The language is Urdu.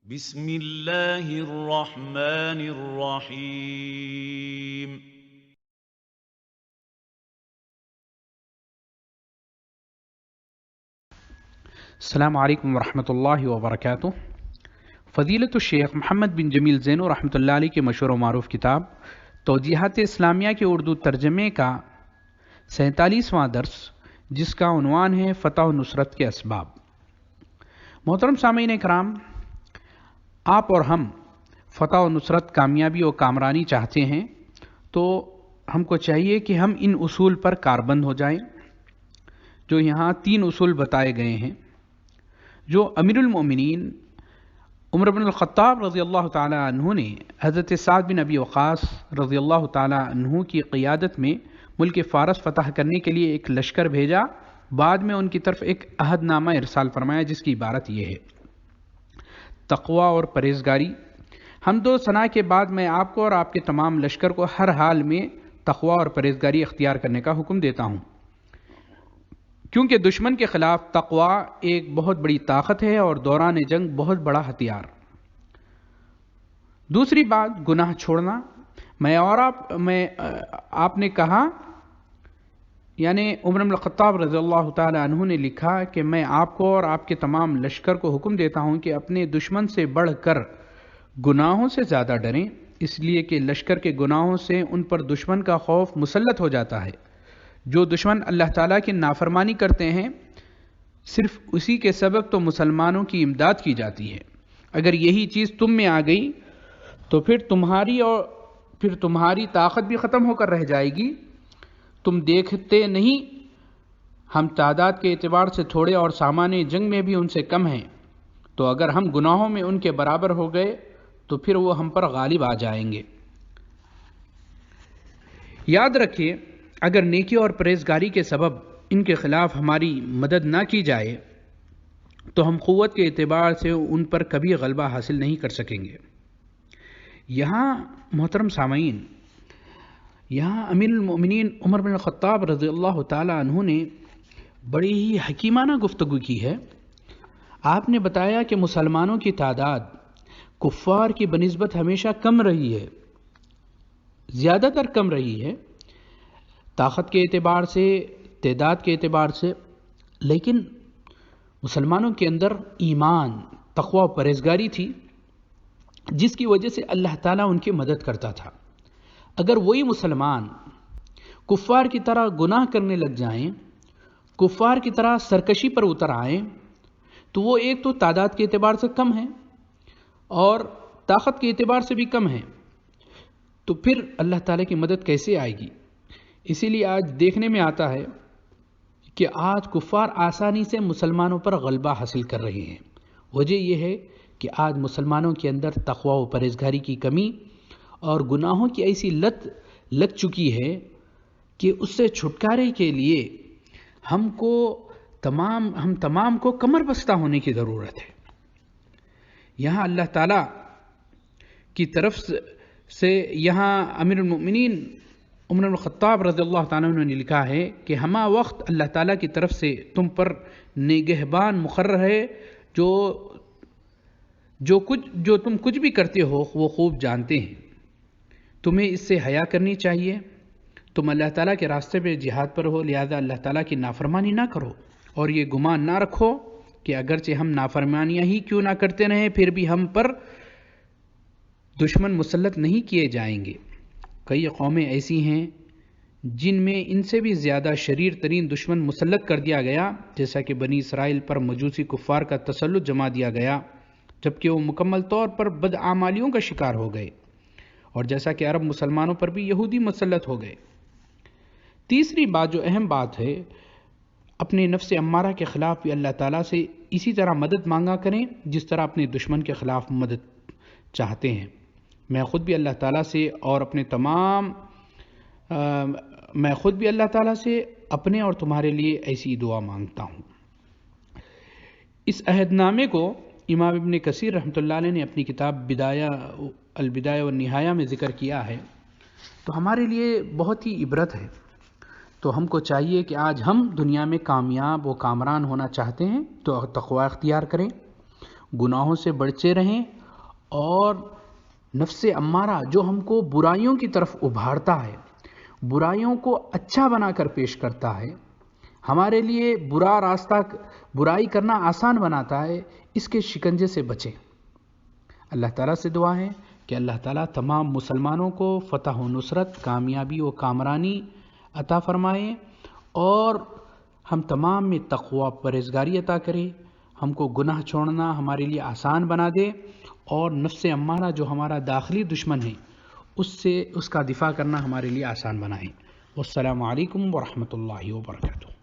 بسم اللہ الرحمن الرحیم السلام علیکم ورحمۃ اللہ وبرکاتہ۔ فضیلت الشیخ محمد بن جمیل زینو رحمۃ اللہ علیہ کے مشہور و معروف کتاب توجیہات اسلامیہ کے اردو ترجمے کا 47واں درس، جس کا عنوان ہے فتح و نصرت کے اسباب۔ محترم سامعین کرام، آپ اور ہم فتح و نصرت، کامیابی و کامرانی چاہتے ہیں تو ہم کو چاہیے کہ ہم ان اصول پر کاربند ہو جائیں جو یہاں 3 اصول بتائے گئے ہیں، جو امیر المومنین عمر بن الخطاب رضی اللہ تعالی عنہ نے حضرت سعد بن ابی وقاص رضی اللہ تعالی عنہ کی قیادت میں ملک فارس فتح کرنے کے لیے ایک لشکر بھیجا، بعد میں ان کی طرف ایک عہد نامہ ارسال فرمایا جس کی عبارت یہ ہے: تقوی اور پرہیزگاری۔ حمد و ثنا کے بعد میں آپ کو اور آپ کے تمام لشکر کو ہر حال میں تقوی اور پرہیزگاری اختیار کرنے کا حکم دیتا ہوں، کیونکہ دشمن کے خلاف تقوی ایک بہت بڑی طاقت ہے اور دوران جنگ بہت بڑا ہتھیار۔ دوسری بات، گناہ چھوڑنا۔ آپ نے کہا، یعنی عمر بن الخطاب رضی اللہ تعالی عنہ نے لکھا کہ میں آپ کو اور آپ کے تمام لشکر کو حکم دیتا ہوں کہ اپنے دشمن سے بڑھ کر گناہوں سے زیادہ ڈریں، اس لیے کہ لشکر کے گناہوں سے ان پر دشمن کا خوف مسلط ہو جاتا ہے۔ جو دشمن اللہ تعالیٰ کی نافرمانی کرتے ہیں، صرف اسی کے سبب تو مسلمانوں کی امداد کی جاتی ہے۔ اگر یہی چیز تم میں آ گئی تو پھر تمہاری طاقت بھی ختم ہو کر رہ جائے گی۔ تم دیکھتے نہیں ہم تعداد کے اعتبار سے تھوڑے اور سامان جنگ میں بھی ان سے کم ہیں، تو اگر ہم گناہوں میں ان کے برابر ہو گئے تو پھر وہ ہم پر غالب آ جائیں گے۔ یاد رکھیے، اگر نیکی اور پرہیزگاری کے سبب ان کے خلاف ہماری مدد نہ کی جائے تو ہم قوت کے اعتبار سے ان پر کبھی غلبہ حاصل نہیں کر سکیں گے۔ یہاں محترم سامعین، یہاں امیر المومنین عمر بن الخطاب رضی اللہ تعالی عنہ نے بڑی ہی حکیمانہ گفتگو کی ہے۔ آپ نے بتایا کہ مسلمانوں کی تعداد کفار کی بنسبت ہمیشہ کم رہی ہے، زیادہ تر کم رہی ہے، طاقت کے اعتبار سے، تعداد کے اعتبار سے، لیکن مسلمانوں کے اندر ایمان، تقوی و پرہیزگاری تھی، جس کی وجہ سے اللہ تعالیٰ ان کی مدد کرتا تھا۔ اگر وہی مسلمان کفار کی طرح گناہ کرنے لگ جائیں، کفار کی طرح سرکشی پر اتر آئیں، تو وہ ایک تو تعداد کے اعتبار سے کم ہیں اور طاقت کے اعتبار سے بھی کم ہیں، تو پھر اللہ تعالیٰ کی مدد کیسے آئے گی؟ اسی لیے آج دیکھنے میں آتا ہے کہ آج کفار آسانی سے مسلمانوں پر غلبہ حاصل کر رہے ہیں۔ وجہ یہ ہے کہ آج مسلمانوں کے اندر تقوی و پرہیزگاری کی کمی اور گناہوں کی ایسی لت لگ چکی ہے کہ اس سے چھٹکارے کے لیے ہم تمام کو کمر بستہ ہونے کی ضرورت ہے۔ یہاں اللہ تعالیٰ کی طرف سے یہاں امیر المؤمنین عمر بن الخطاب رضی اللہ تعالیٰ عنہ نے لکھا ہے کہ ہمہ وقت اللہ تعالیٰ کی طرف سے تم پر نگہبان مقرر ہے، جو تم کچھ بھی کرتے ہو وہ خوب جانتے ہیں۔ تمہیں اس سے حیا کرنی چاہیے۔ تم اللہ تعالیٰ کے راستے پہ جہاد پر ہو، لہذا اللہ تعالیٰ کی نافرمانی نہ کرو، اور یہ گمان نہ رکھو کہ اگرچہ ہم نافرمانیاں ہی کیوں نہ کرتے رہیں پھر بھی ہم پر دشمن مسلط نہیں کیے جائیں گے۔ کئی قومیں ایسی ہیں جن میں ان سے بھی زیادہ شریر ترین دشمن مسلط کر دیا گیا، جیسا کہ بنی اسرائیل پر مجوسی کفار کا تسلط جما دیا گیا جبکہ وہ مکمل طور پر بدعمالیوں کا شکار ہو گئے، اور جیسا کہ عرب مسلمانوں پر بھی یہودی مسلط ہو گئے۔ تیسری بات جو اہم بات ہے، اپنے نفس امارہ کے خلاف بھی اللہ تعالیٰ سے اسی طرح مدد مانگا کریں جس طرح اپنے دشمن کے خلاف مدد چاہتے ہیں۔ میں خود بھی اللہ تعالیٰ سے اپنے اور تمہارے لیے ایسی دعا مانگتا ہوں۔ اس عہد نامے کو امام ابن کثیر رحمۃ اللہ علیہ نے اپنی کتاب البدایہ والنہایہ میں ذکر کیا ہے، تو ہمارے لیے بہت ہی عبرت ہے۔ تو ہم کو چاہیے کہ آج ہم دنیا میں کامیاب و کامران ہونا چاہتے ہیں تو تقوی اختیار کریں، گناہوں سے بچے رہیں، اور نفس امارہ جو ہم کو برائیوں کی طرف ابھارتا ہے، برائیوں کو اچھا بنا کر پیش کرتا ہے، ہمارے لیے برا راستہ برائی کرنا آسان بناتا ہے، اس کے شکنجے سے بچیں۔ اللہ تعالیٰ سے دعا ہے کہ اللہ تعالیٰ تمام مسلمانوں کو فتح و نصرت، کامیابی و کامرانی عطا فرمائے، اور ہم تمام میں تقوی پرہیزگاری عطا کرے، ہم کو گناہ چھوڑنا ہمارے لیے آسان بنا دے، اور نفس امارہ جو ہمارا داخلی دشمن ہے اس کا دفاع کرنا ہمارے لیے آسان بنائے۔ والسلام علیکم ورحمۃ اللہ وبرکاتہ۔